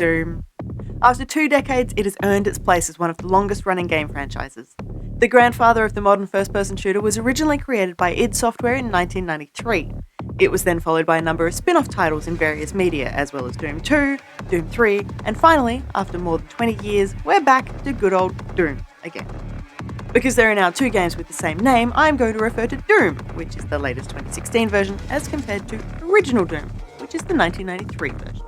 Doom. After 2 decades, it has earned its place as one of the longest-running game franchises. The grandfather of the modern first-person shooter was originally created by id Software in 1993. It was then followed by a number of spin-off titles in various media, as well as Doom 2, Doom 3, and finally, after more than 20 years, we're back to good old Doom again. Because there are now 2 games with the same name, I'm going to refer to Doom, which is the latest 2016 version, as compared to Original Doom, which is the 1993 version.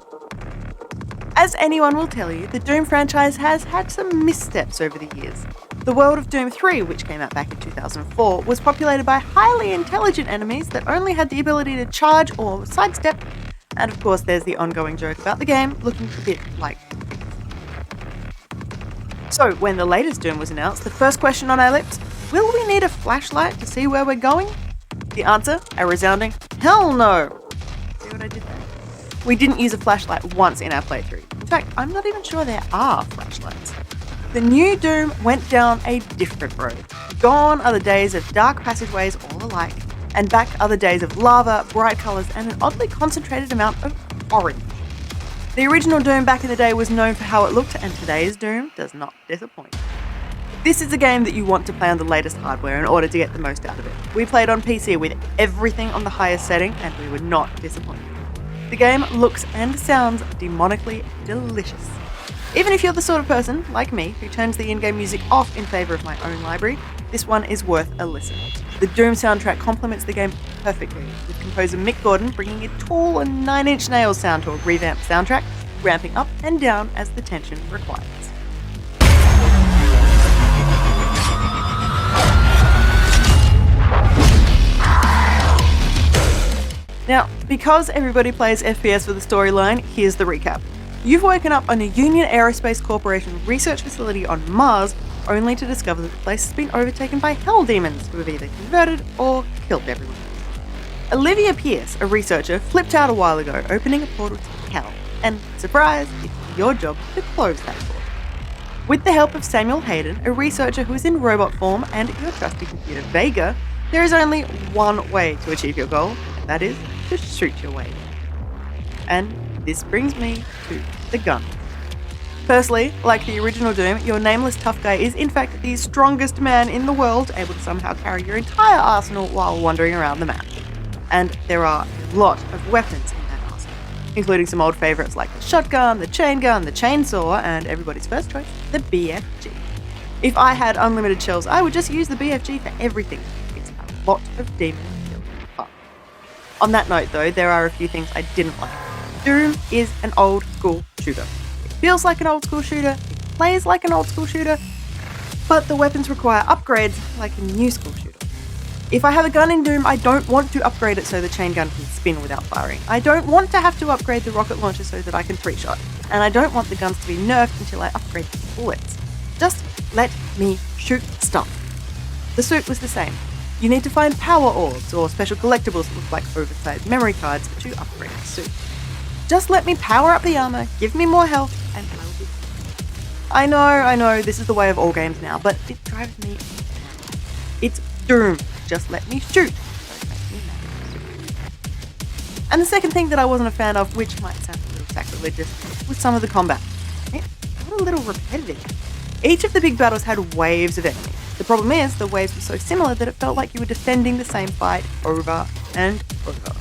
As anyone will tell you, the Doom franchise has had some missteps over the years. The world of Doom 3, which came out back in 2004, was populated by highly intelligent enemies that only had the ability to charge or sidestep, and of course there's the ongoing joke about the game looking a bit like So, when the latest Doom was announced, the first question on our lips, will we need a flashlight to see where we're going? The answer, a resounding, hell no! See what I did there? We didn't use a flashlight once in our playthrough. In fact, I'm not even sure there are flashlights. The new Doom went down a different road. Gone are the days of dark passageways all alike, and back are the days of lava, bright colours, and an oddly concentrated amount of orange. The original Doom back in the day was known for how it looked, and today's Doom does not disappoint. This is a game that you want to play on the latest hardware in order to get the most out of it. We played on PC with everything on the highest setting, and we were not disappointed. The game looks and sounds demonically delicious. Even if you're the sort of person, like me, who turns the in-game music off in favour of my own library, this one is worth a listen. The Doom soundtrack complements the game perfectly, with composer Mick Gordon bringing a Tool and 9 Inch Nails sound to a revamped soundtrack, ramping up and down as the tension requires. Now, because everybody plays FPS for the storyline, here's the recap. You've woken up on a Union Aerospace Corporation research facility on Mars, only to discover that the place has been overtaken by hell demons who have either converted or killed everyone. Olivia Pierce, a researcher, flipped out a while ago, opening a portal to hell, and surprise, it's your job to close that portal. With the help of Samuel Hayden, a researcher who is in robot form, and your trusty computer Vega, there is only one way to achieve your goal, and that is to shoot your way there. And this brings me to the gun. Firstly, like the original Doom, your nameless tough guy is in fact the strongest man in the world, able to somehow carry your entire arsenal while wandering around the map. And there are a lot of weapons in that arsenal, including some old favourites like the shotgun, the chain gun, the chainsaw, and everybody's first choice, the BFG. If I had unlimited shells, I would just use the BFG for everything. It's a lot of demon killing fun. On that note though, there are a few things I didn't like. Doom is an old school shooter. It feels like an old school shooter, it plays like an old school shooter, but the weapons require upgrades like a new school shooter. If I have a gun in Doom, I don't want to upgrade it so the chain gun can spin without firing. I don't want to have to upgrade the rocket launcher so that I can 3-shot. And I don't want the guns to be nerfed until I upgrade the bullets. Just let me shoot stuff. The suit was the same. You need to find power orbs or special collectibles that look like oversized memory cards to upgrade the suit. Just let me power up the armor, give me more health, and I will be fine. I know, this is the way of all games now, but it drives me mad. It's Doom. Just let me shoot. So it makes me mad. And the second thing that I wasn't a fan of, which might sound a little sacrilegious, was some of the combat. It got a little repetitive. Each of the big battles had waves of enemies. The problem is, the waves were so similar that it felt like you were defending the same fight over and over.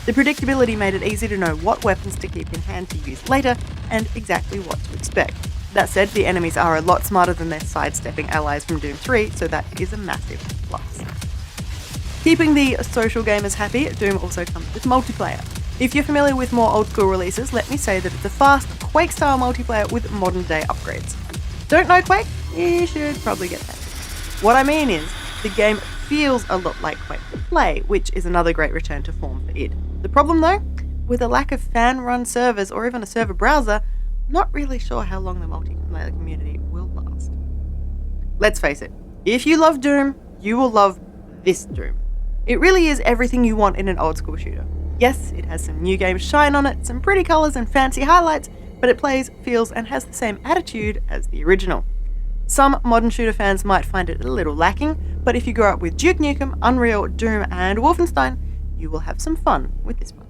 The predictability made it easy to know what weapons to keep in hand to use later, and exactly what to expect. That said, the enemies are a lot smarter than their sidestepping allies from Doom 3, so that is a massive plus. Keeping the social gamers happy, Doom also comes with multiplayer. If you're familiar with more old school releases, let me say that it's a fast, Quake-style multiplayer with modern-day upgrades. Don't know Quake? You should probably get that. What I mean is, the game feels a lot like Quake to play, which is another great return to form for id. The problem though, with a lack of fan-run servers or even a server browser, I'm not really sure how long the multiplayer community will last. Let's face it, if you love Doom, you will love this Doom. It really is everything you want in an old school shooter. Yes, it has some new game shine on it, some pretty colours and fancy highlights, but it plays, feels and has the same attitude as the original. Some modern shooter fans might find it a little lacking, but if you grow up with Duke Nukem, Unreal, Doom and Wolfenstein, you will have some fun with this one.